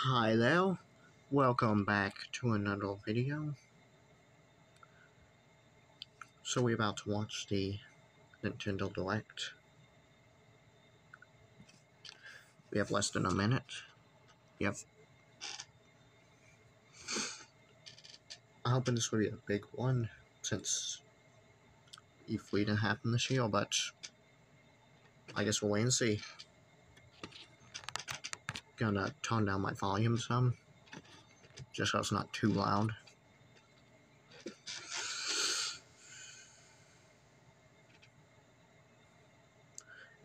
Hi there, welcome back to another video. So we're about to watch the Nintendo Direct. We have less than a minute. Yep. I'm hoping this will be a big one, since E3 didn't happen this year, but I guess we'll wait and see. Gonna turn down my volume some, just so it's not too loud.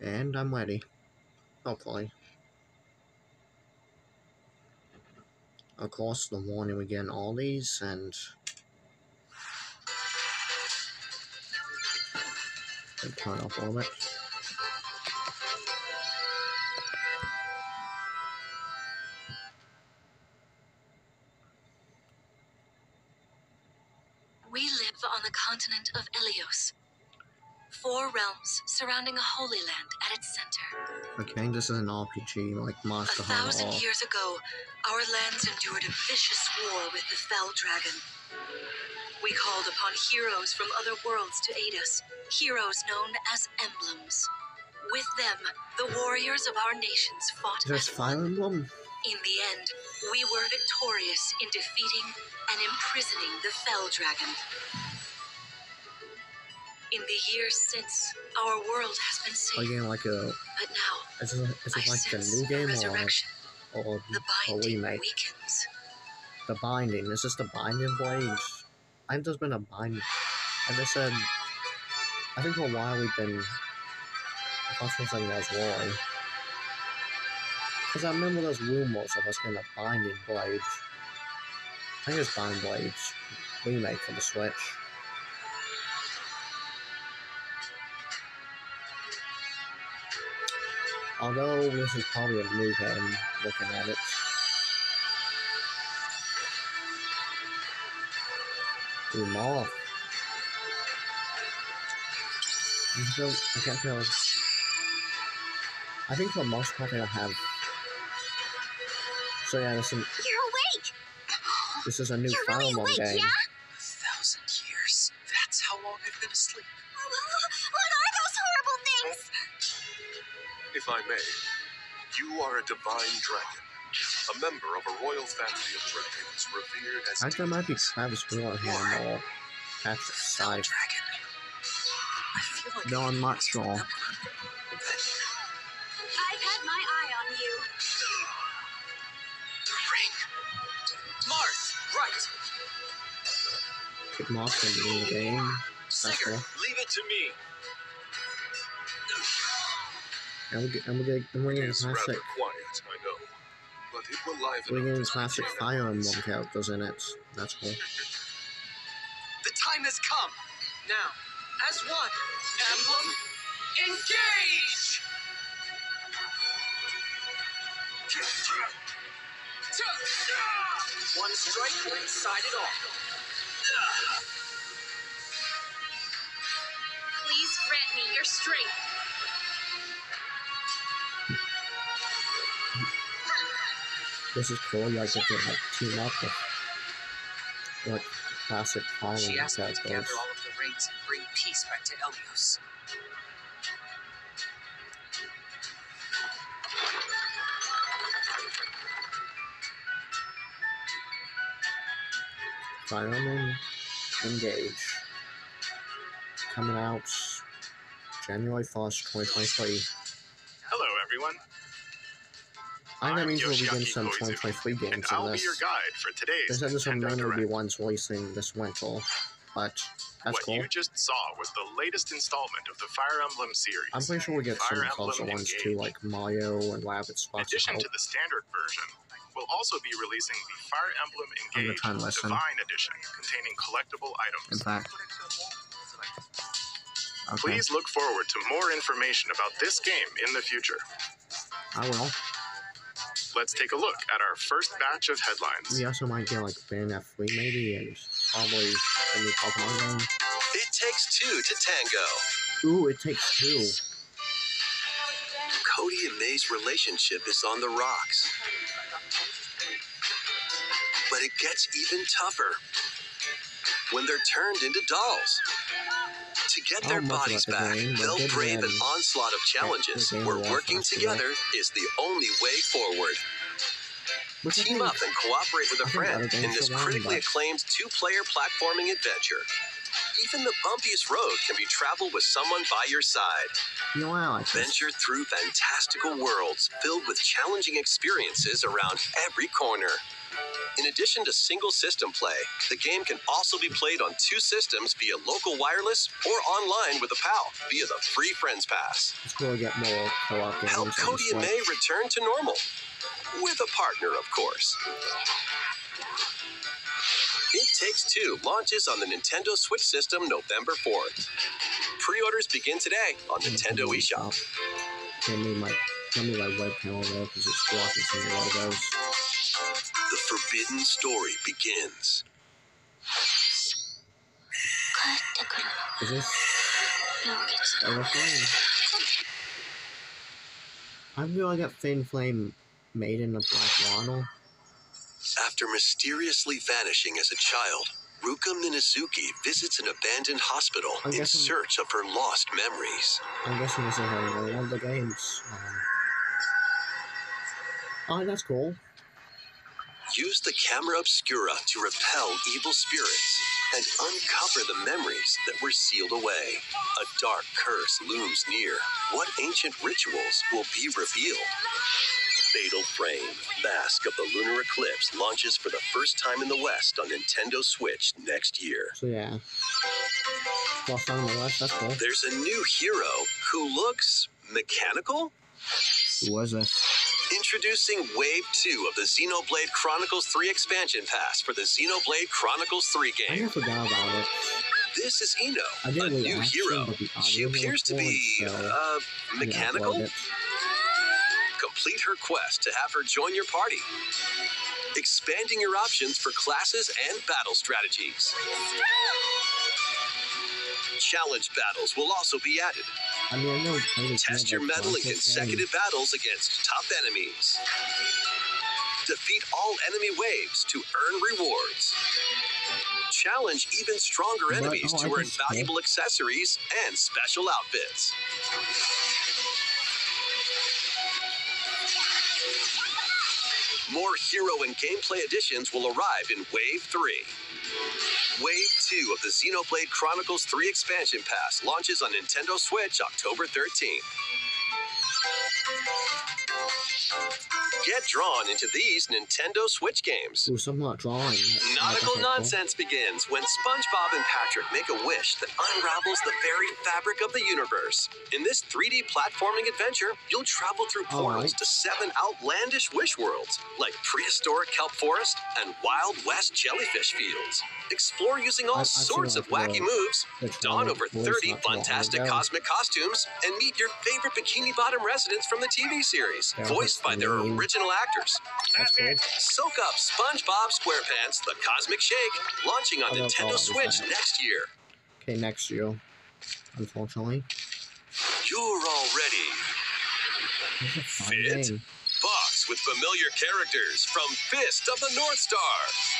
And I'm ready, hopefully. Of course, the warning we get in all these, and turn off a little bit. We live on the continent of Elios. 4 realms surrounding a holy land at its center. Okay, this is an RPG like Monster Hunter. 1,000 years ago, our lands endured a vicious war with the fell dragon. We called upon heroes from other worlds to aid us, heroes known as emblems. With them, the warriors of our nations fought. Is this Fire Emblem? In the end, we were victorious in defeating and imprisoning the fell dragon. In the years since, our world has been safe. Again, like a. But now, is it like the new game or the a binding remake? weakens. The Binding. Is this the Binding Blades? I think there's been a Binding. And they said. I think for a while we've been. I thought something that was Roy. Because I remember those rumors of us getting a Binding Blades. I think it's Binding Blades remake for the Switch. Although this is probably a new game, looking at it. Ooh, more. I can't tell. I think for the most part they'll have. So yeah, You're awake! this is a new You're Fire really Emblem awake, game. yeah? 1,000 years. That's how long I've been asleep. What are those horrible things? If I may, you are a divine dragon, a member of a royal family of dragons revered as. I think there might be Travis Moore here or Patrick Side. Dragon. I feel like No, I'm not sure. I've had my eye on you. The ring. Marth, right. Kick Moss in the game. That's Sigurd, cool. leave it to me. And we're getting It's classic. rather quiet, I know, but it will liven We're up getting this classic evening. Fire Emblem characters in it. That's cool. The time has come. Now, as one, Emblem, engage! One strike will decide it all. Please grant me your strength. This is cool. You like to like team up with like classic Fire She Emblem asked me to gather characters. all of the rings and bring peace back to Elios. Fire Emblem Engage. Coming out January 1st, 2023. Hello, everyone. I think that I'm means we'll be getting Yoshiaki some Koizumi, 2023 and games in I'll be this. your guide for They today's said this will Nintendo mainly be Direct. ones releasing this winter, but that's What cool. you just saw was the latest installment of the Fire Emblem series. I'm pretty sure we get some Fire closer Emblem ones Engage. too, like Mario and Rabbids In Sparks of addition Hope. to the standard version, we'll also be releasing the Fire Emblem I'm gonna Engage try and listen. Divine Edition, containing collectible In items. fact, okay, Please look forward to more information about this game in the future. I will. Let's take a look at our first batch of headlines. We also might get like Bayonetta 3 maybe, and probably a new Pokemon game. It takes two to tango. Ooh, It Takes Two. Cody and May's relationship is on the rocks. But it gets even tougher when they're turned into dolls. To get their bodies back, they'll brave an onslaught of challenges where working together is the only way forward. Team up and cooperate with a friend in this critically acclaimed two-player platforming adventure. Even the bumpiest road can be traveled with someone by your side. Venture through fantastical worlds filled with challenging experiences around every corner. In addition to single system play, the game can also be played on 2 systems via local wireless or online with a pal via the free Friends Pass. Help Cody and May return to normal. With a partner, of course. It Takes Two launches on the Nintendo Switch system November 4th. Pre-orders begin today on Nintendo eShop. Let me my webcam over there because it's blocking some of the logos. The forbidden story begins. Is this Flame? I feel like that Thin Flame made in a black vinyl. After mysteriously vanishing as a child, Ruka Minazuki visits an abandoned hospital in search of her lost memories. I'm guessing this is one of the games. Oh, that's cool. Use the camera obscura to repel evil spirits and uncover the memories that were sealed away. A dark curse looms near. What ancient rituals will be revealed? Fatal Frame, Mask of the Lunar Eclipse launches for the first time in the West on Nintendo Switch next year. So yeah. First time in the West, that's cool. There's a new hero who looks mechanical? Who was this? Introducing Wave 2 of the Xenoblade Chronicles 3 expansion pass for the Xenoblade Chronicles 3 game. I forgot about it. This is Ino, a new hero. She appears to be, mechanical? Yeah, Complete her quest to have her join your party, expanding your options for classes and battle strategies. Challenge battles will also be added. I know Test your mettle in consecutive battles against tough enemies. Defeat all enemy waves to earn rewards. Challenge even stronger enemies to earn valuable accessories and special outfits. More hero and gameplay additions will arrive in Wave 3. Wave 2 of the Xenoblade Chronicles 3 expansion pass launches on Nintendo Switch October 13th. Get drawn into these Nintendo Switch games. Ooh, somewhat drawing. Nautical nonsense begins when SpongeBob and Patrick make a wish that unravels the very fabric of the universe. In this 3D platforming adventure, you'll travel through portals to 7 outlandish wish worlds, like prehistoric kelp forest and Wild West jellyfish fields. Explore using all sorts of wacky moves, don over 30 fantastic cosmic costumes, and meet your favorite Bikini Bottom residents from the TV series, voiced by their original actors. Soak up SpongeBob SquarePants The Cosmic Shake, launching on Nintendo Switch next year. Okay, next year, unfortunately. You're all ready. Fit? Box with familiar characters from Fist of the North Star.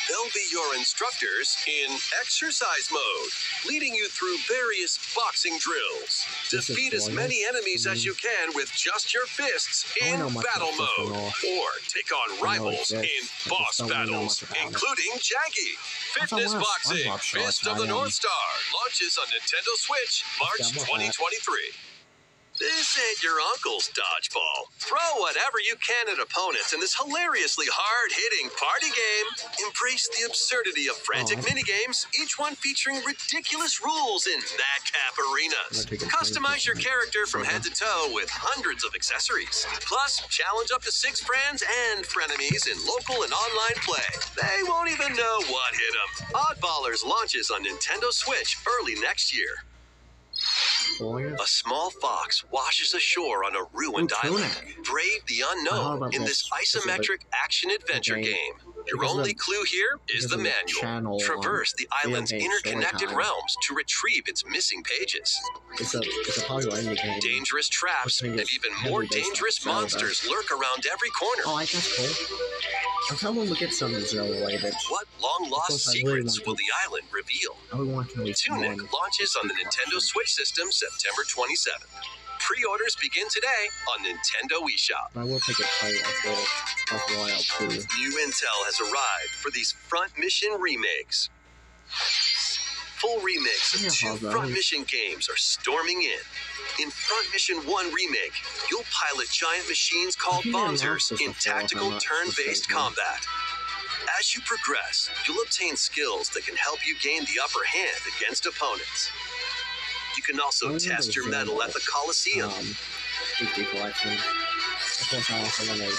They'll be your instructors in exercise mode, leading you through various boxing drills. Defeat as many enemies as you can with just your fists in battle mode. Or take on rivals in boss battles, including Jaggy. Fitness Boxing, Fist of the North Star, launches on Nintendo Switch March 2023. This ain't your uncle's dodgeball. Throw whatever you can at opponents in this hilariously hard-hitting party game. Embrace the absurdity of frantic minigames, each one featuring ridiculous rules in madcap arenas. Customize your character from head to toe with hundreds of accessories. Plus, challenge up to 6 friends and frenemies in local and online play. They won't even know what hit them. Oddballers launches on Nintendo Switch early next year. A small fox washes ashore on a ruined island. Brave the unknown in this isometric action-adventure game. Your Because only of- clue here is because the of the manual. channel on Traverse the island's Game interconnected Storytime. realms to retrieve its missing pages. It's a popular indie game. Dangerous traps I think and it's even heavily more based on dangerous Zelda. monsters lurk around every corner. Oh, I guess cool. I'm hoping we'll get some Xenoblade. What long-lost Of course, I really secrets want will to- the island reveal? I would want to at least Tunic one. launches on the Nintendo Switch system September 27th. Pre-orders begin today on Nintendo eShop. I will take a play of Royal too. New intel has arrived for these front mission remakes. Full remakes of Yeah, 2 how's that? front mission games are storming in. In Front Mission 1 Remake, you'll pilot giant machines called I think they Bonzers announced this in before, if I'm tactical not turn-based mistaken. combat. As you progress, you'll obtain skills that can help you gain the upper hand against opponents. You can also I test remember your mettle at the Coliseum. HD collection. Of course, I also want to.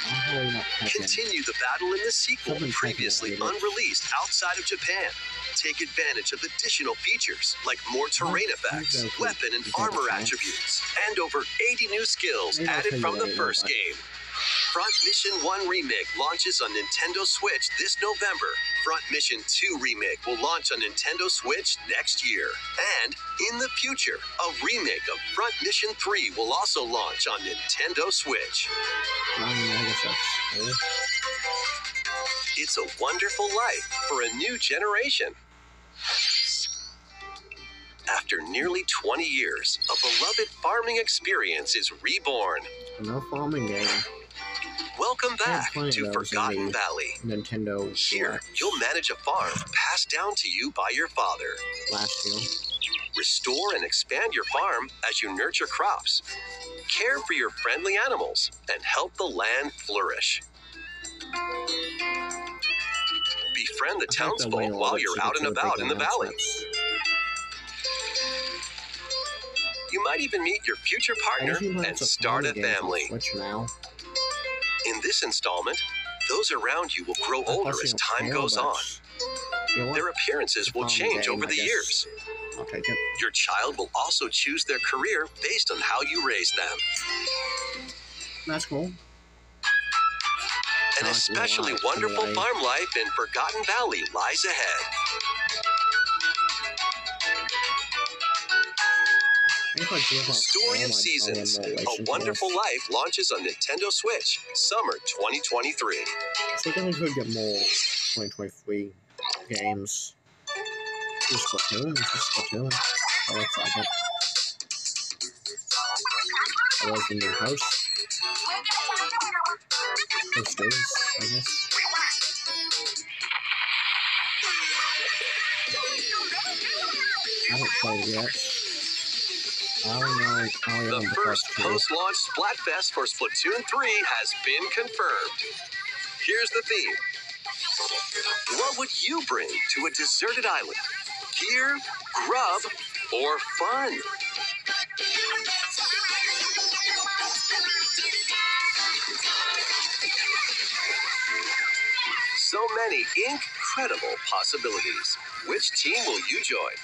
I'm really not catching. Continue the battle in the sequel, Something previously technical, unreleased outside of Japan. Take advantage of additional features like more terrain effects, okay. weapon and You got armor the chance. attributes, and over 80 new skills Maybe I'll added tell you from the later, first but- game. Front Mission 1 Remake launches on Nintendo Switch this November. Front Mission 2 Remake will launch on Nintendo Switch next year. And in the future, a remake of Front Mission 3 will also launch on Nintendo Switch. I guess that's cool. It's a wonderful life for a new generation. After nearly 20 years, a beloved farming experience is reborn. No farming game. Welcome back plenty to of those in Forgotten the Valley. Nintendo Here, Direct you'll manage a farm passed down to you by your father. last year. Restore and expand your farm as you nurture crops. Care for your friendly animals and help the land flourish. Befriend the I think the townsfolk whale while looks you're like out it's and a big about in the valley. announcement. You might even meet your future partner Anything but and it's a start a farming game on family. Switch now. In this installment, those around you will grow older as time goes on. You know what? Their appearances will Farming change game, over I the guess. years. I'll take it. Your child will also choose their career based on how you raise them. That's cool. An Sounds especially like wonderful anyway. farm life in Forgotten Valley lies ahead. Story of Seasons, A Wonderful Life launches on Nintendo Switch, summer 2023. So then we could get more 2023 games. Just Splatoon. Oh, looks like it. That was the new house. Posters, I guess. I haven't played it yet. I only know The the first two. post-launch Splatfest for Splatoon 3 has been confirmed. Here's the theme. What would you bring to a deserted island? Gear, grub, or fun? So many incredible possibilities. Which team will you join?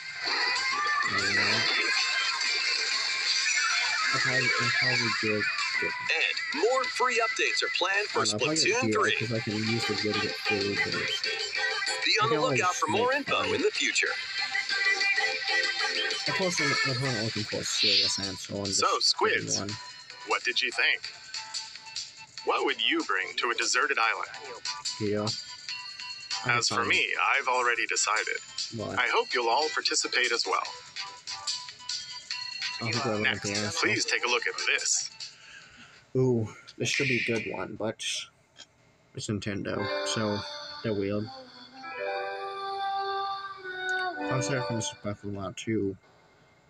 I probably did. And more free updates are planned for Splatoon 3. Because I can use the gear to get food. Be on the lookout for more info in the future. Of course, I'm not looking for a serious answer on this. So, Squids. One. What did you think? What would you bring to a deserted island? Here. As for me, I've already decided. What? I hope you'll all participate as well. I think I want Next, the answer. please take a look at this. Ooh, this should be a good one, but it's Nintendo, so they're weird. I was there from Breath of the Wild 2.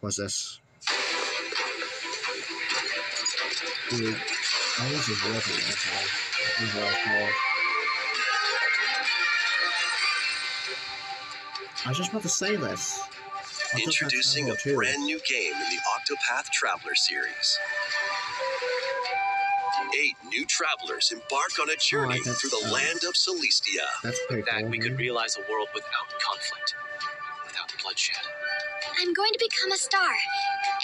Was this? Ooh, I was just living it. I was just about to say this. Introducing a brand new game in the Octopath Traveler series. 8 new travelers embark on a journey that's, through the land of Celestia. That's pretty That cool. we could realize a world without conflict, without bloodshed. I'm going to become a star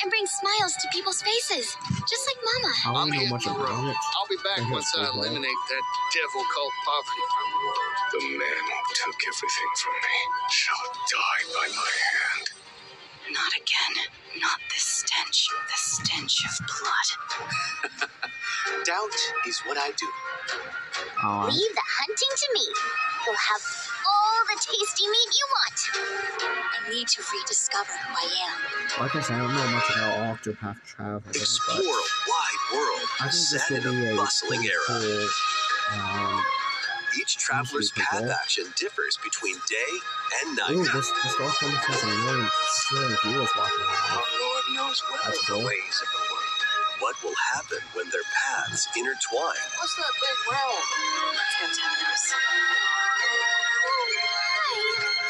and bring smiles to people's faces, just like Mama. I don't I'm know hitting much the road. about it. I'll be back once I eliminate that devil called poverty from the world. The man who took everything from me shall die by my hand. Not again. Not this stench. The stench of blood. Doubt is what I do. Leave the hunting to me. You'll have all the tasty meat you want. I need to rediscover who I am. Like I said, I don't know much about Octopath Traveler, Explore but a wide world I think this set will in be a a bustling pretty era. cool, Each traveler's pretty path cool. action differs between day and night. ooh, this Dark Almost has a million viewers watching it. Our Lord knows well That's the cool. ways of the world. What will happen when their paths intertwine? What's that big realm? Let's go, Temenos.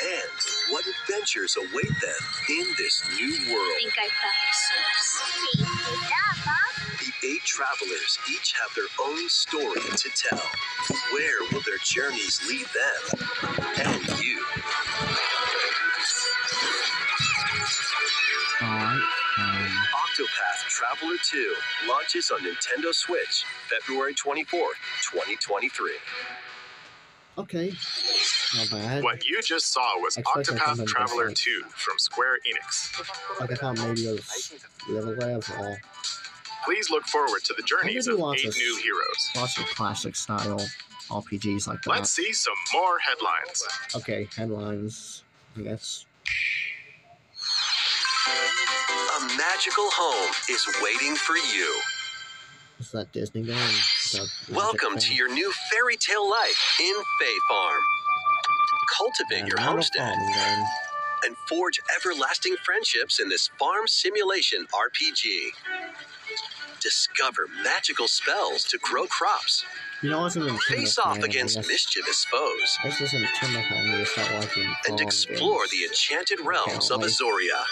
And what adventures await them in this new I world? think I found the source. The 8 travelers each have their own story to tell. Where will their journeys lead them and you? Alright, Octopath Traveler 2 launches on Nintendo Switch February 24th, 2023. okay, not bad. What you just saw was Expecting Octopath something Traveler different. 2 from Square Enix. Like I thought maybe it was the other way of all. Please look forward to the journeys do of lots 8 of- new heroes. Lots of classic style RPGs like that. Let's see some more headlines. Okay, headlines, I guess. A magical home is waiting for you. Is that Disney game? Is that Magic Welcome to thing? your new fairy tale life in Fae Farm. Cultivate your Animal homestead farming game. and forge everlasting friendships in this farm simulation RPG. Discover magical spells to grow crops. You know, I was in Face off against mischievous foes. This isn't Timothy for me to start liking And farm explore games. the enchanted realms of wait. Azoria.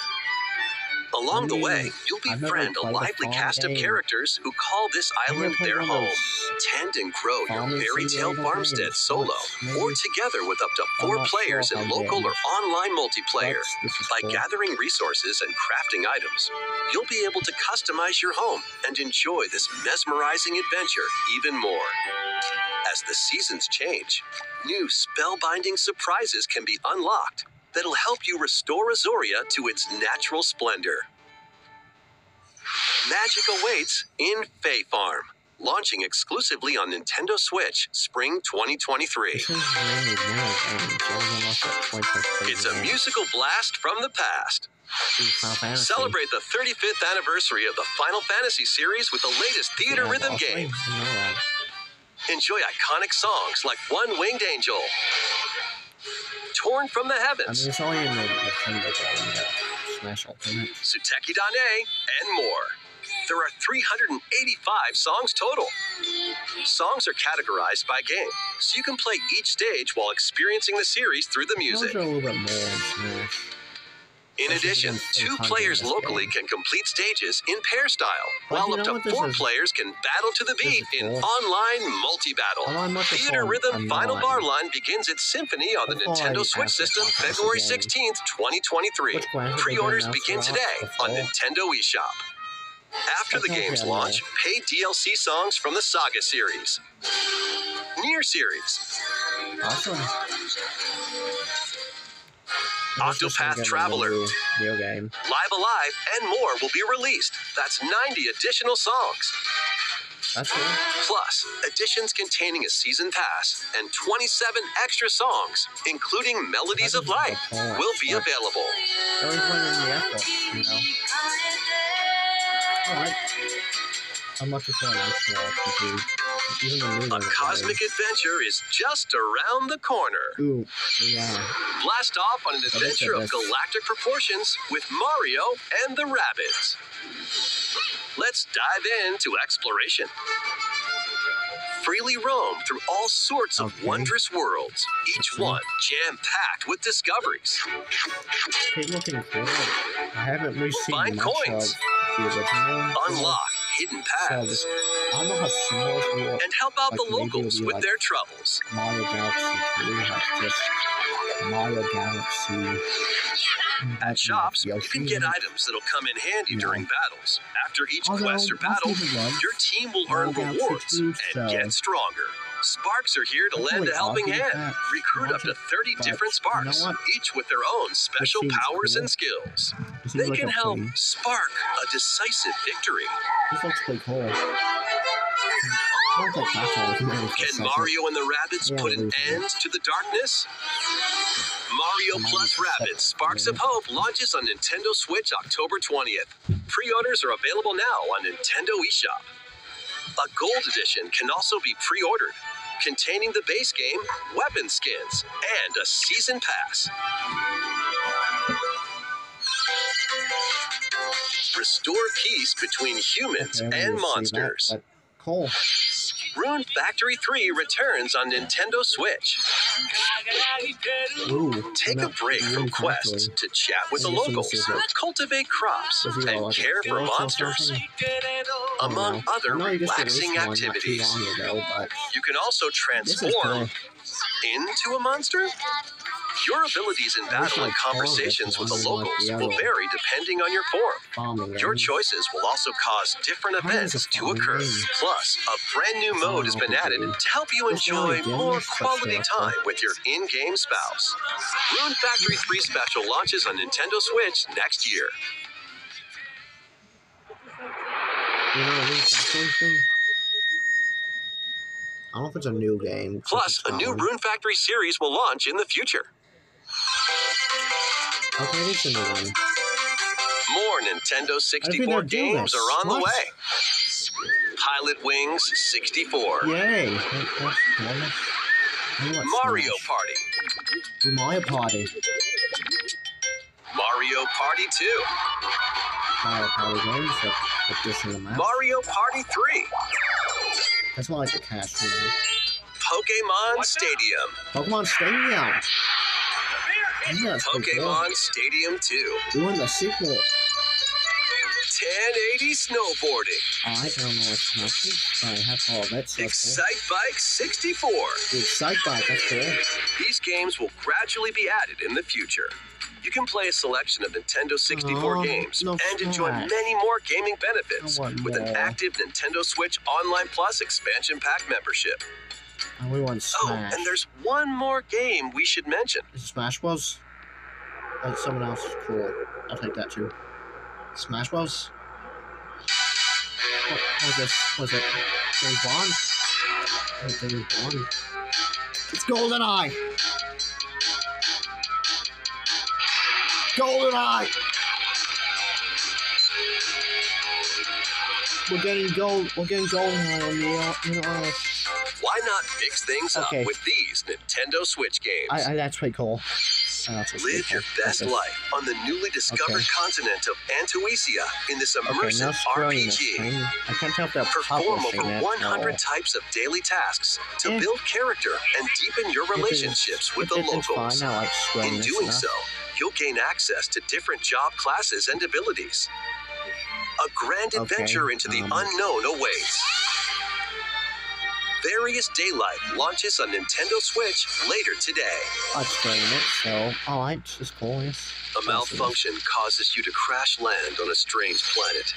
Along the way, you'll I've never befriend a played a lively farm cast of game. characters who call this I've never island played their one of home. those Tend and grow your farming fairy tale simulator farmstead games. solo Maybe. or together with up to I'm 4 not sure players if in I'm local game. or online multiplayer. This is By cool. gathering resources and crafting items, you'll be able to customize your home and enjoy this mesmerizing adventure even more. As the seasons change, new spellbinding surprises can be unlocked that'll help you restore Azoria to its natural splendor. Magic awaits in Fae Farm, launching exclusively on Nintendo Switch spring 2023. This is really new games. I wasn't watching it quite so crazy. It's a musical blast from the past. Final Fantasy. Celebrate the 35th anniversary of the Final Fantasy series with the latest theater Yeah, rhythm boss game. fight? I know that. Enjoy iconic songs like One Winged Angel, Torn from the I mean, Heavens, it's only in the Nintendo game. Smash Ultimate. Suteki Dane, and more. There are 385 songs total. Songs are categorized by game, so you can play each stage while experiencing the series through the Those music. are a little bit more in Smash. In addition, 2 players locally can complete stages in pair style, while you up know to what this 4 is? players can battle to the This beat is in cool. online multi-battle. Online multi-battle Theater Rhythm online. Final Bar Line begins its symphony on the Before Nintendo I Switch ask system this question February again, 16th, 2023. which question did they Pre-orders announce begin for today on before? Nintendo eShop. After the Okay, game's I launch, know. pay DLC songs from the Saga series, Nier series, Awesome. Octopath Traveler, Video game. Live Alive, and more will be released. That's 90 additional songs. That's cool. Plus, editions containing a season pass and 27 extra songs, including Melodies of Light, will be available. Always putting in the effort, you know. Alright. I'm looking for an actual RPG. Even the new A ones are cosmic adventure is just around the corner. great. Ooh, yeah. Blast off on an adventure of this. galactic proportions with Mario and the Rabbids. Let's dive into exploration. Freely roam through all sorts of Okay. wondrous worlds, each Okay. one jam-packed with discoveries. Keep looking cool. I haven't really seen Find much coins. of the original. Unlock hidden So paths. this don't know how similar it will. And help out Like, the maybe it'll locals be with like their troubles. Mario Galaxy 2 has just Mario Galaxy. At shops, you Yoshi. can get items that'll come in handy during battles. After each Although, quest or battle, your team will earn Mario Galaxy rewards 2, and so- get stronger. Sparks are here to I lend really a helping argue with hand. that Recruit up to logic, 30 but different you know Sparks, what? each with their own special seems powers cool. and skills. It seems They like can a help pretty- spark a decisive victory. This looks pretty cool. I don't think that's all we can Can Mario and the Rabbids Yeah, put an losing end to the darkness? Mario Plus Rabbids Sparks of Hope launches on Nintendo Switch October 20th. Pre-orders are available now on Nintendo eShop. A Gold Edition can also be pre-ordered, containing the base game, weapon skins, and a Season Pass. Restore peace between humans and monsters. That, but cool. Rune Factory 3 returns on Nintendo Switch. Ooh, Take a break from quests to chat with the I'm guessing locals, this is a- cultivate crops, Is he and like a care for forest or monsters, something? among other I know you just relaxing released one not too activities. long ago, but You can also this is transform cool. into a monster. Your abilities in battle and conversations with the locals will vary depending on your form. Bombing Your games. choices will also cause different How is events this to bombing occur. game? Plus, a brand new mode has been added to help you It's not enjoy a game, more but quality still. time with your in-game spouse. Rune Factory 3 Special launches on Nintendo Switch next year. You know, this thing? I don't know if it's a new game. Plus, a new Rune Factory series will launch in the future. Okay, it's a new one. More Nintendo 64 do games this. are on the What? way. Pilot Wings 64. Yay! Mario Party. Mario Party. Mario Party 2. Mario Party games, like additional maps. Mario Party 3. That's more like a cash game. Pokemon Stadium. Pokemon Stadium. Yeah, that's pretty cool. Pokemon Stadium 2. Doing the sequel. 1080 snowboarding. I don't know what's happening, but I have all that stuff. Excite Bike 64. Dude, Sight Bike, that's cool. These games will gradually be added in the future. You can play a selection of Nintendo 64 Oh, games no and enjoy Smash. many more gaming benefits I want with an more. active Nintendo Switch Online Plus expansion pack membership. And we want Oh, Smash. and there's one more game we should mention. Is it Smash Bros? Someone else is cool. I'll take that too. Smash Bros? What was this? Was it James Bond? James Bond. It's GoldenEye! GoldenEye! We're getting GoldenEye on the Earth. Why not mix things Okay. up with these Nintendo Switch games? That's pretty cool. Live your best life on the newly discovered continent of Antoisia in this immersive RPG. I can't tell if they're Perform publishing over it 100 or- types of daily tasks to Eh. build character and deepen your relationships with the It's locals. fine, I like Square In Enix doing enough. so, you'll gain access to different job classes and abilities. A grand Okay, adventure into the unknown awaits. Various Daylight launches on Nintendo Switch later today. I like Square Enix, so alright, it's cool, yes. A malfunction causes you to crash land on a strange planet.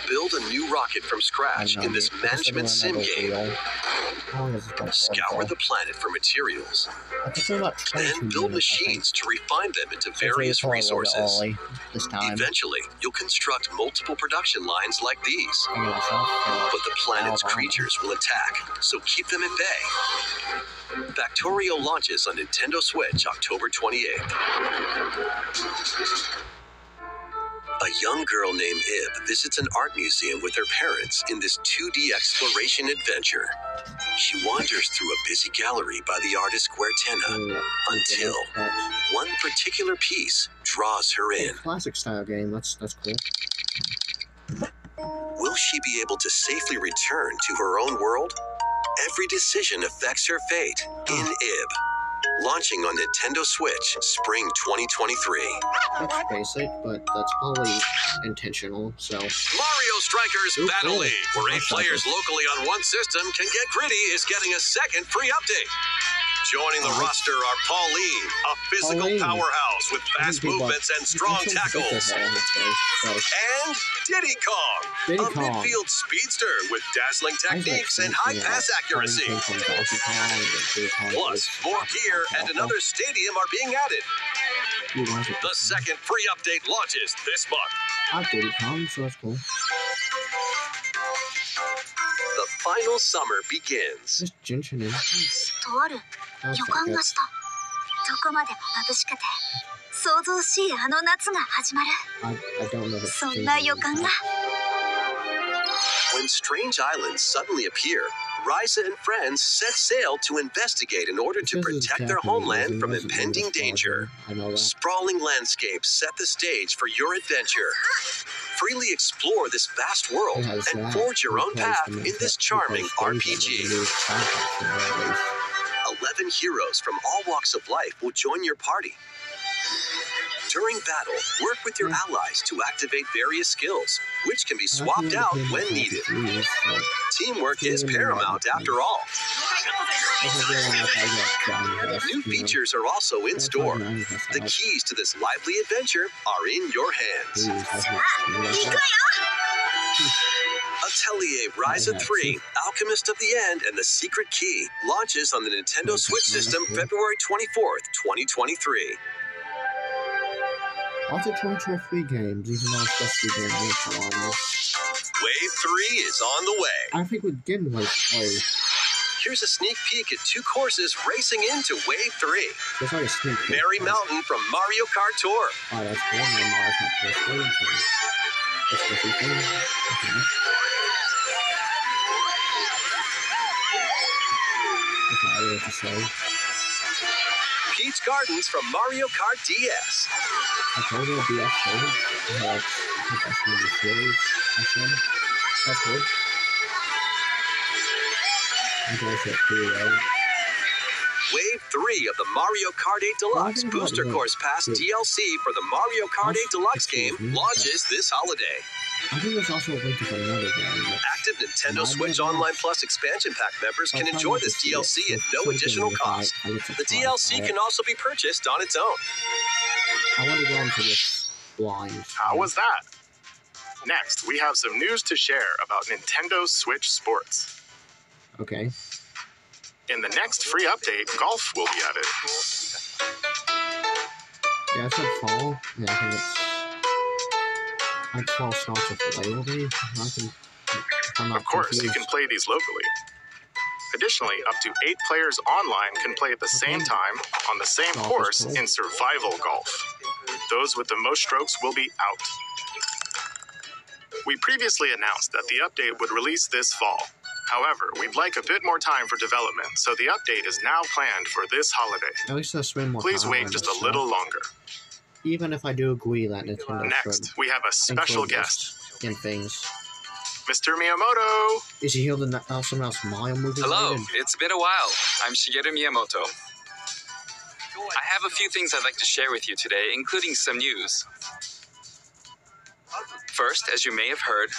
Build a new rocket from scratch in this management sim game. Scour the planet for materials. Then build machines to refine them into various resources. This time. Eventually, you'll construct multiple production lines like these. But the planet's creatures will attack, so keep them at bay. Factorio launches on Nintendo Switch October 28th. A young girl named Ib visits an art museum with her parents in this 2D exploration adventure. She wanders through a busy gallery by the artist Guertena until one particular piece draws her in. Classic style game, that's cool. Will she be able to safely return to her own world? Every decision affects her fate in Ib. launching on Nintendo Switch spring 2023. That's basic, but that's probably intentional, so... Mario Strikers Battle League, where 8 players locally on one system can get gritty, is getting a second free update. Joining the roster are Pauline, a physical powerhouse with fast movements and strong tackles. And Diddy Kong, a midfield speedster with dazzling techniques and high pass accuracy. Plus, more gear and another stadium are being added. The second free update launches this month. I Diddy Kong, so that's cool. The final summer begins. Just Jinshin in. とある予感がした。どこまでも眩しくて想像しいあの夏が始まる。 I don't know. そんな予感が。 When strange islands suddenly appear, Ryza and friends set sail to investigate in order to protect their homeland from impending danger. Sprawling landscapes set the stage for your adventure. Freely explore this vast world and forge your own path in this charming RPG. 11 heroes from all walks of life will join your party. During battle, work with your allies to activate various skills, which can be swapped out when needed. Teamwork is paramount after all. New features are also in store. The keys to this lively adventure are in your hands. Atelier Ryza 3, Alchemist of the End, and the Secret Key launches on the Nintendo Switch system February 24th, 2023. Also 2023 games, even though it's supposed to be game Wave 3 is on the way. I think we're getting Wave 3. Here's a sneak peek at 2 courses racing into Wave 3. It's like a sneak peek. Merry Mountain from Mario Kart Tour. Oh, that's cool. Mario Kart Tour. That's the thing. Okay. That's all I have to say. Peach Gardens from Mario Kart DS. I told you it'd be a series. That's one of the series. That's cool. I'm going to say pretty right. Wave 3 of the Mario Kart 8 Deluxe Booster Course Pass DLC for the Mario Kart 8 Deluxe game launches this holiday. I think there's also a link to another game. Active Nintendo Switch Online Plus expansion pack members can enjoy this DLC at no additional cost. The DLC can also be purchased on its own. I want to go into this blind. How was that? Next, we have some news to share about Nintendo Switch Sports. Okay. In the next free update, golf will be added. Yeah, I said fall. Yeah, I think it's... I'd fall starts with Label Of course, you can play these locally. Additionally, up to 8 players online can play at the same time on the same course in survival golf. Those with the most strokes will be out. We previously announced that the update would release this fall. However, we'd like a bit more time for development, so the update is now planned for this holiday. At least I'll spend more Please time wait on just this a little stuff. longer. Even if I do agree that Nintendo Next, we have a special guest. In things. Mr. Miyamoto! Is he here the someone else Mario movie? Hello, it's been a while. I'm Shigeru Miyamoto. I have a few things I'd like to share with you today, including some news. First, as you may have heard,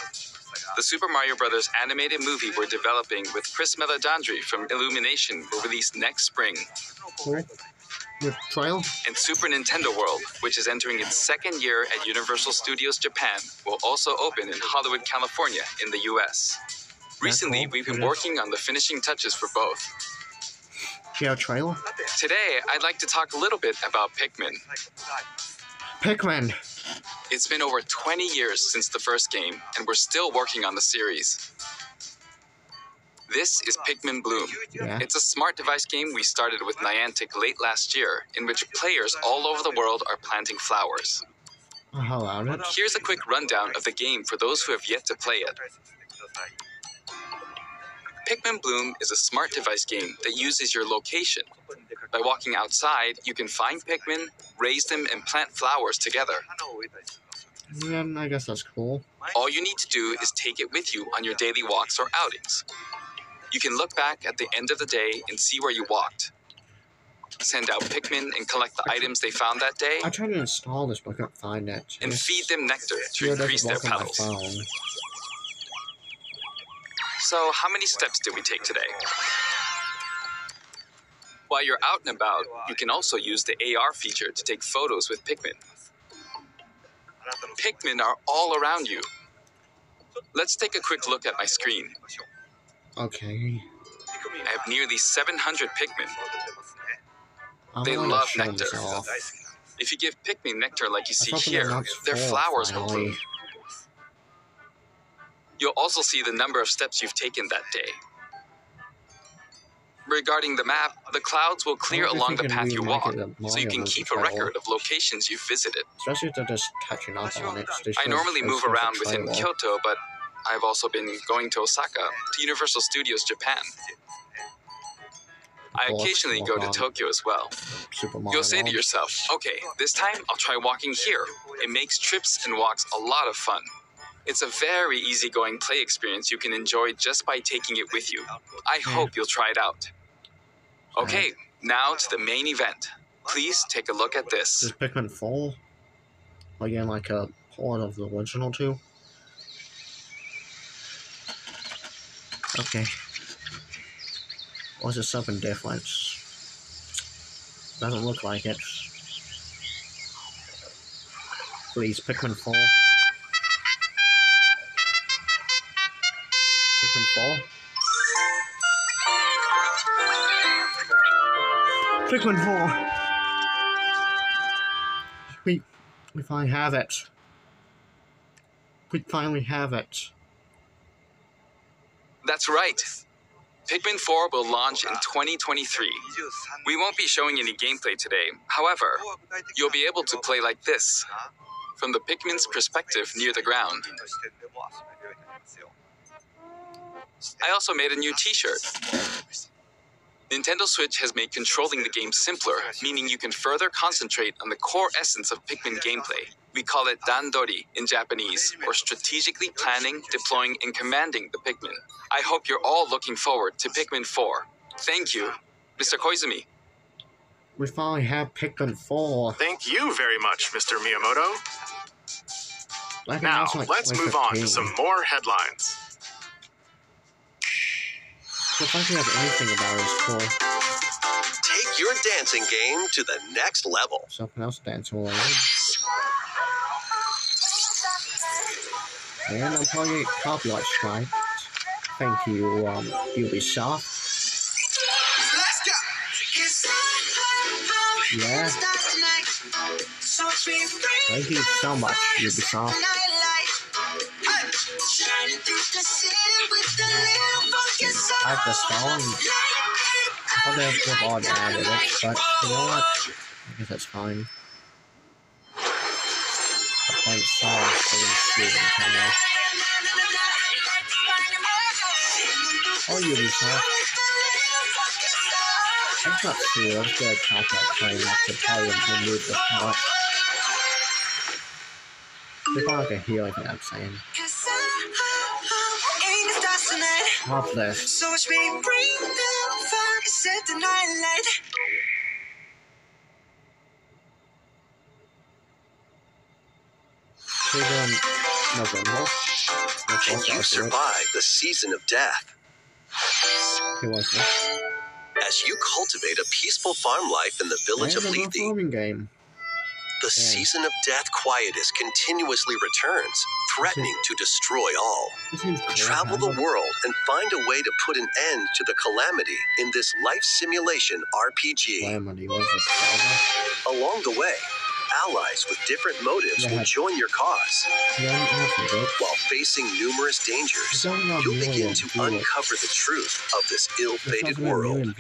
the Super Mario Bros. Animated movie we're developing with Chris Meledandri from Illumination will release next spring. Cool. Your trial? And Super Nintendo World, which is entering its 2nd year at Universal Studios Japan, will also open in Hollywood, California, in the US. Recently, we've been working on the finishing touches for both. Yeah, trial? Today, I'd like to talk a little bit about Pikmin. Pikmin! It's been over 20 years since the first game, and we're still working on the series. This is Pikmin Bloom. Yeah. It's a smart device game we started with Niantic late last year, in which players all over the world are planting flowers. How loud it? Here's a quick rundown of the game for those who have yet to play it. Pikmin Bloom is a smart device game that uses your location. By walking outside, you can find Pikmin, raise them, and plant flowers together. Yeah, I guess that's cool. All you need to do is take it with you on your daily walks or outings. You can look back at the end of the day and see where you walked. Send out Pikmin and collect the items they found that day. I tried to install this, but I couldn't find it. And feed them nectar to increase their petals. So, how many steps did we take today? While you're out and about, you can also use the AR feature to take photos with Pikmin. Pikmin are all around you. Let's take a quick look at my screen. Okay. I have nearly 700 Pikmin. They love nectar. If you give Pikmin nectar like you see here, their flowers will bloom. You'll also see the number of steps you've taken that day. Regarding the map, the clouds will clear along the path you walk, so you can keep a record of locations you've visited. Especially if they're just touching up on it. I normally move around within Kyoto, but I've also been going to Osaka, to Universal Studios Japan. I occasionally go to Tokyo as well. You'll say to yourself, okay, this time I'll try walking here. It makes trips and walks a lot of fun. It's a very easygoing play experience you can enjoy just by taking it with you. I hope you'll try it out. Okay, now to the main event. Please take a look at this. Is Pikmin 4? Again, like a port of the original 2? Okay. What's the something difference? Doesn't look like it. Please, Pikmin 4. Pikmin 4? Pikmin 4! We finally have it. We finally have it. That's right. Pikmin 4 will launch in 2023. We won't be showing any gameplay today. However, you'll be able to play like this, from the Pikmin's perspective near the ground. I also made a new t-shirt. Nintendo Switch has made controlling the game simpler, meaning you can further concentrate on the core essence of Pikmin gameplay. We call it Dandori in Japanese, or strategically planning, deploying, and commanding the Pikmin. I hope you're all looking forward to Pikmin 4. Thank you, Mr. Koizumi. We finally have Pikmin 4. Thank you very much, Mr. Miyamoto. Now, let's move on to some more headlines. If I can have anything about it, it's cool. Take your dancing game to the next level. Something else dancing related. And I'm probably copyright strike. Thank you, Ubisoft. Yeah. Thank you so much, Ubisoft. I like the song. I thought they would have all added it, but you know what? I guess that's fine. The point song is shooting, kind of. Oh, Ubisoft. I'm not sure. I'm just gonna talk about playing that to tell you to remove the part. It's not like a healing thing I'm saying. What's this? So watch me bring the fire, set the night light. November. Can you survive the season of death? Who was this? As you cultivate a peaceful farm life in the village of Lethe, the season of death quietus continuously returns, threatening to destroy all. Travel the world and find a way to put an end to the calamity in this life simulation RPG. Along the way, allies with different motives will join your cause. While facing numerous dangers, you'll begin to uncover the truth of this ill-fated world.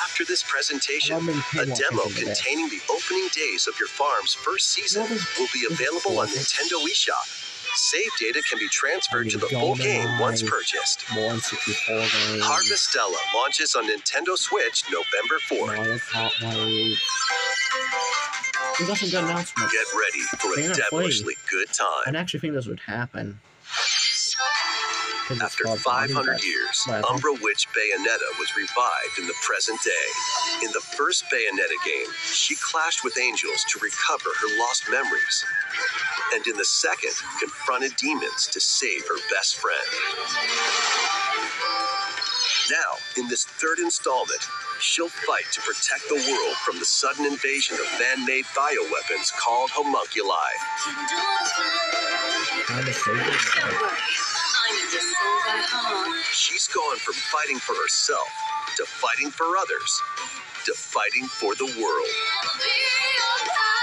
After this presentation, a demo containing the opening days of your farm's first season will be available on Nintendo eShop. Save data can be transferred to the full game once purchased. Harvestella launches on Nintendo Switch November 4th. That's a good announcement. Get ready for a devilishly good time. I actually think this would happen. After 500 years, Umbra Witch Bayonetta was revived in the present day. In the first Bayonetta game, she clashed with angels to recover her lost memories. And in the second, confronted demons to save her best friend. Now, in this third installment, she'll fight to protect the world from the sudden invasion of man-made bioweapons called homunculi. Don't worry, I'm in this soul by heart. She's gone from fighting for herself to fighting for others to fighting for the world.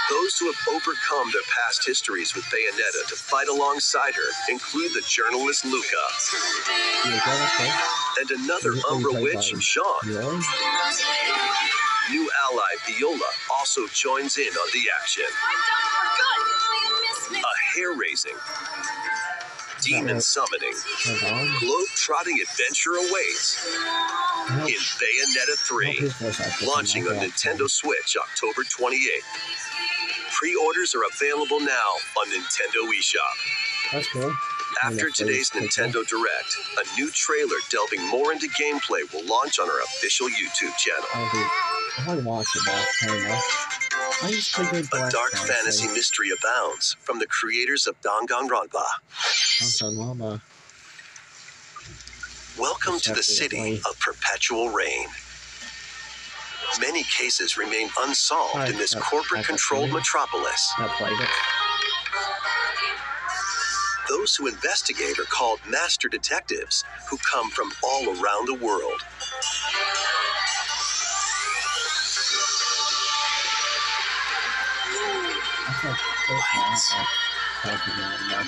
Those who have overcome their past histories with Bayonetta to fight alongside her include the journalist Luca and another Umbra Witch, Jean. New ally Viola also joins in on the action. A hair-raising, demon summoning, globe-trotting adventure awaits in Bayonetta 3, launching on Nintendo Switch October 28th. Pre-orders are available now on Nintendo eShop. That's cool. After today's Nintendo Direct, a new trailer delving more into gameplay will launch on our official YouTube channel. I want to watch it, but I don't know. I used to play good A dark fantasy mystery abounds from the creators of Danganronpa. Welcome to the city of perpetual rain. Many cases remain unsolved in this corporate-controlled metropolis. Those who investigate are called master detectives, who come from all around the world.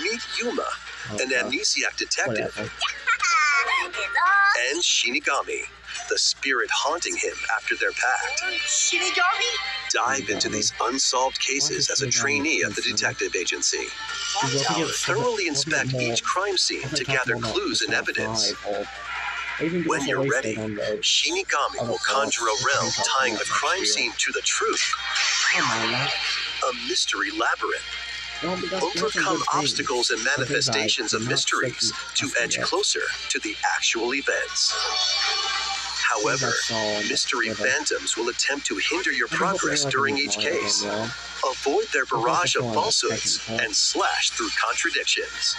Meet Yuma, an amnesiac detective, and Shinigami, the spirit haunting him after their pact. Shinigami? Dive into these unsolved cases as a trainee at the detective agency. Thoroughly inspect each crime scene to gather clues and evidence. When you're ready, Shinigami will conjure a realm tying the crime scene to the truth. A mystery labyrinth. Overcome obstacles and manifestations of mysteries to edge closer to the actual events. However, mystery phantoms will attempt to hinder your progress during each case. Avoid their barrage of falsehoods and slash through contradictions.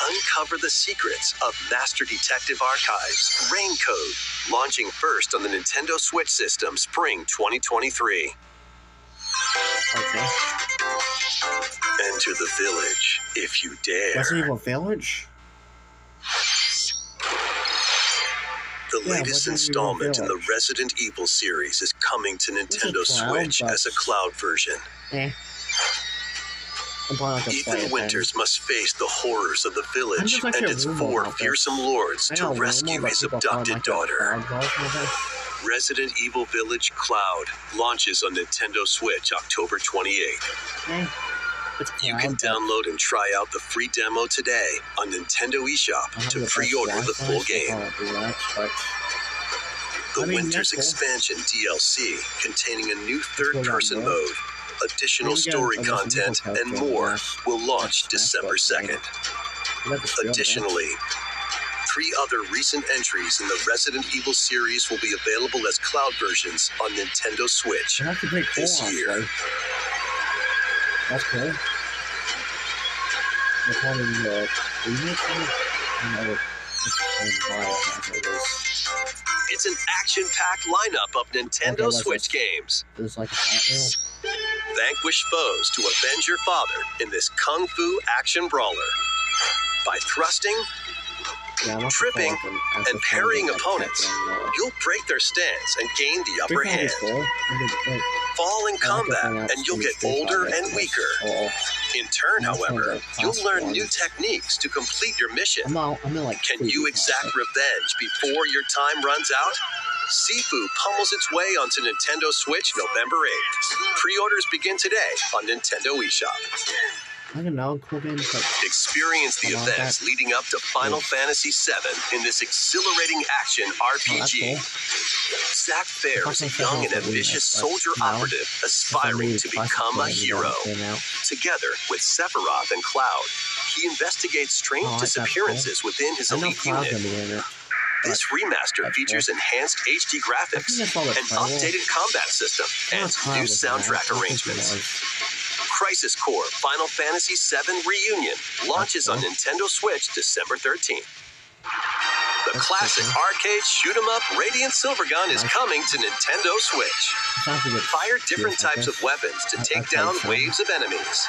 Uncover the secrets of Master Detective Archives Rain Code, launching first on the Nintendo Switch system spring 2023. Okay. Enter the village if you dare. Resident Evil Village? The latest installment in the Resident Evil series is coming to Nintendo Switch as a cloud version. Ethan Winters must face the horrors of the village and its 4 fearsome lords to rescue his abducted daughter. Resident Evil Village Cloud launches on Nintendo Switch October 28th. You can download and try out the free demo today on Nintendo eShop to pre-order the full game. The Winters Expansion DLC, containing a new third-person mode, additional story content, and more, will launch December 2nd. Additionally, 3 other recent entries in the Resident Evil series will be available as cloud versions on Nintendo Switch this year. That's cool. It's an action-packed lineup of Nintendo Switch games. Vanquish foes to avenge your father in this kung fu action brawler. By thrusting, tripping, and parrying opponents, you'll break their stance and gain the upper hand. Fall in combat, and you'll get older and weaker. In turn, however, you'll learn new techniques to complete your mission. Can you exact revenge before your time runs out? Sifu pummels its way onto Nintendo Switch November 8th. Pre-orders begin today on Nintendo eShop. I don't know, cool games like... Experience the events leading up to Final Fantasy VII in this exhilarating action RPG. Zack Fair is a young and ambitious soldier operative aspiring to become a hero. Together with Sephiroth and Cloud, he investigates strange disappearances within his elite unit. This remaster features enhanced HD graphics, an updated combat system, and new soundtrack arrangements. Crisis Core Final Fantasy VII Reunion launches on Nintendo Switch December 13th. The classic arcade shoot-'em-up Radiant Silvergun is coming to Nintendo Switch. Fire different types of weapons to take down waves of enemies.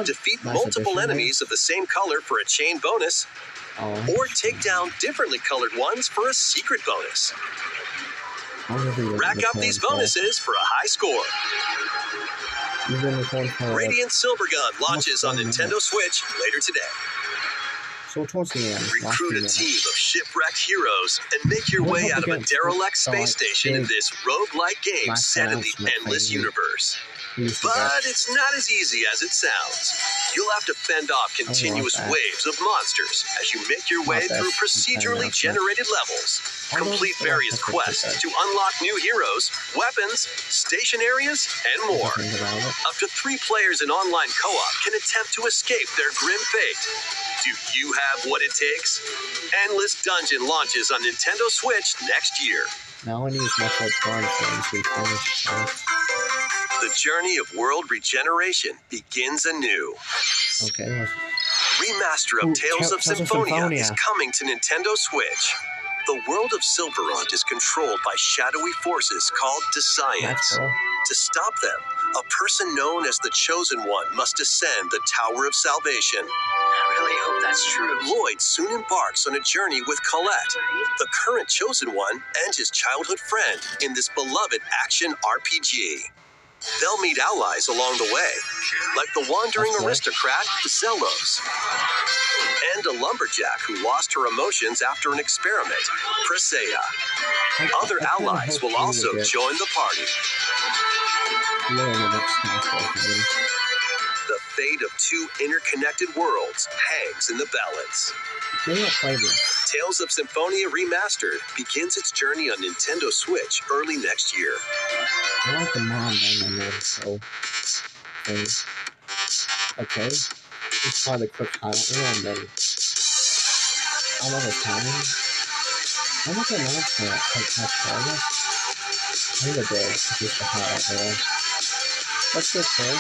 Defeat multiple enemies of the same color for a chain bonus, or take down differently colored ones for a secret bonus. Rack up these bonuses for a high score. Radiant Silvergun launches on Nintendo Switch later today. So towards the end, recruit a team of shipwrecked heroes and make your way out of a derelict space station in this roguelike game set in the endless universe. But it's not as easy as it sounds. You'll have to fend off continuous waves of monsters as you make your way through procedurally generated levels. Complete various quests to unlock new heroes, weapons, station areas, and more. Up to 3 players in online co-op can attempt to escape their grim fate. Do you have what it takes? Endless Dungeon launches on Nintendo Switch next year. Now I need Metroid Prime to finish. The journey of world regeneration begins anew. Okay. Remaster of Tales of Symphonia is coming to Nintendo Switch. The world of Silverant is controlled by shadowy forces called Desians. To stop them, a person known as the Chosen One must ascend the Tower of Salvation. I really hope that's true. Lloyd soon embarks on a journey with Colette, the current Chosen One, and his childhood friend in this beloved action RPG. They'll meet allies along the way, like the wandering aristocrat Zelos, and a lumberjack who lost her emotions after an experiment, Presea. Other allies will also join the party. The fate of 2 interconnected worlds hangs in the balance. Tales of Symphonia Remastered begins its journey on Nintendo Switch early next year. I like the mom then, so... Okay. It's probably the quick highlight and then... I love the time. I look at that for I think I did. It's just a highlight there. Let's get there.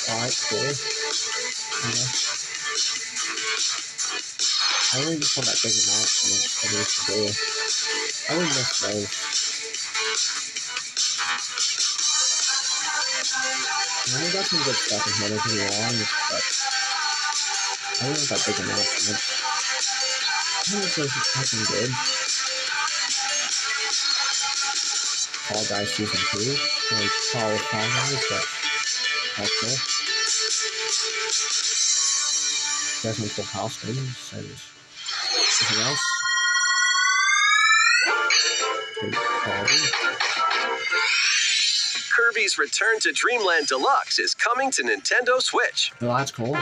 Alright, cool. Yeah. I really just want that big announcement I need to do. I really miss those. I got some good stuff in here, don't get me wrong, but I really want that big announcement. I think this is fucking good. Fall Guys Season 2. Like, Fall with Fall Guys, but that's cool. Definitely cool costumes and anything else. Good quality. Kirby's Return to Dreamland Deluxe is coming to Nintendo Switch. Oh, that's cool.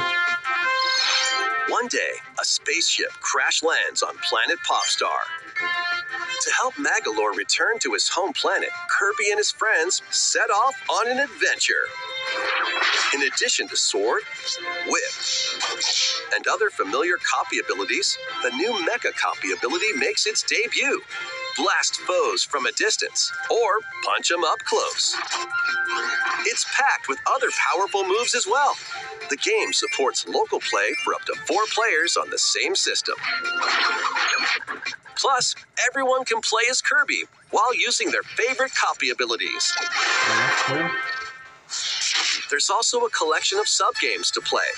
One day, a spaceship crash lands on planet Popstar. To help Magolor return to his home planet, Kirby and his friends set off on an adventure. In addition to sword, whip, and other familiar copy abilities, the new Mecha copy ability makes its debut. Blast foes from a distance, or punch them up close. It's packed with other powerful moves as well. The game supports local play for up to 4 players on the same system. Plus, everyone can play as Kirby while using their favorite copy abilities. There's also a collection of sub-games to play.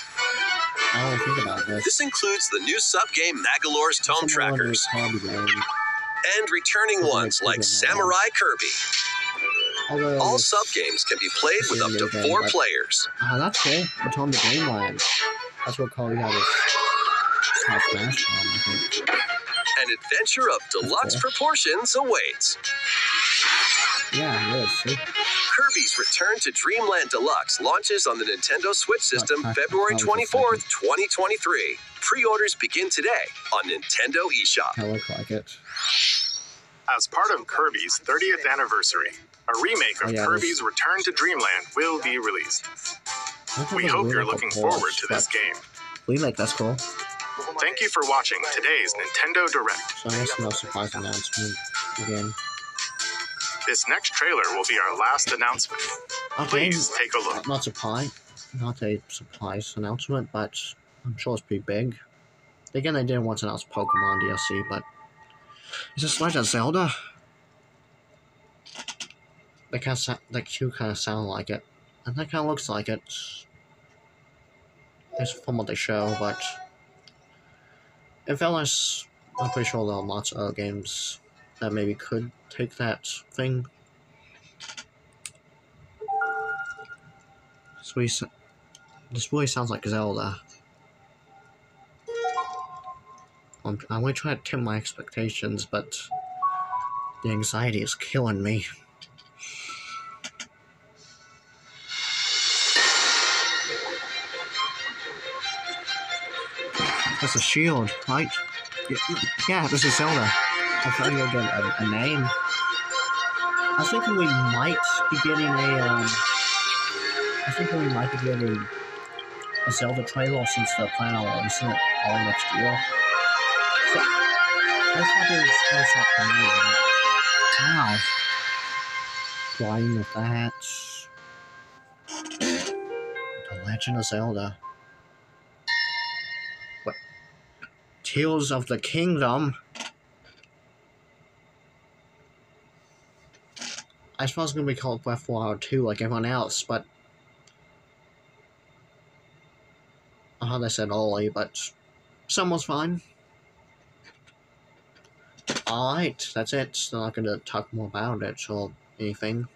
I don't think about this. This includes the new sub-game Magolor's Tome Trackers, and returning ones like Samurai Kirby. All sub-games can be played with up to 4 players. Oh, that's cool. It's on the Dreamland. That's what Cody had his Smash on, I think. An adventure of deluxe proportions awaits. Yeah, it is. See? Kirby's Return to Dreamland Deluxe launches on the Nintendo Switch system February 24th, 2023. Pre-orders begin today on Nintendo eShop. I look like it. As part of Kirby's 30th anniversary, A remake of Kirby's Return to Dreamland will be released. We hope you're looking forward to this game. Remake, that's cool. Thank you for watching today's Nintendo Direct. So I guess no surprise announcement again. This next trailer will be our last announcement. Okay, please take a look. Not a surprise announcement, but I'm sure it's pretty big. Again, they didn't want to announce Pokemon DLC, but is this Legend of Zelda? They two kind of sound like it, and that kind of looks like it. It's from what they show, but in fairness, I'm pretty sure there are lots of other games that maybe could take that thing. This really sounds like Zelda. I'm going to try to temper my expectations, but the anxiety is killing me. That's a shield, right? Yeah, this is Zelda. I'm trying to get a name. I was thinking we might be getting a Zelda trailer since they're planning on releasing it all next year. So, I thought it was going to stop the movie. Wow. Playing with that. The Legend of Zelda. What? Tears of the Kingdom? I suppose it's going to be called Breath of the Wild 2 like everyone else, but I heard they said Oli, but someone's fine. Alright, that's it. They're not going to talk more about it or anything.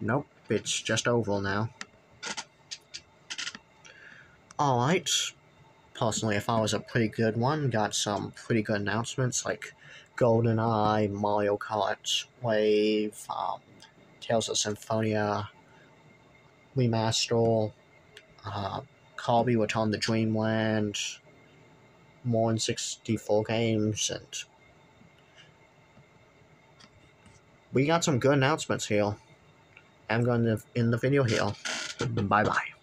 Nope, it's just over now. Alright. Personally, if I was a pretty good one, got some pretty good announcements like GoldenEye, Mario Kart Wave, Tales of Symphonia, Remaster, Kirby Return to Dreamland, more than 64 games, and we got some good announcements here. I'm going to end the video here. Bye-bye.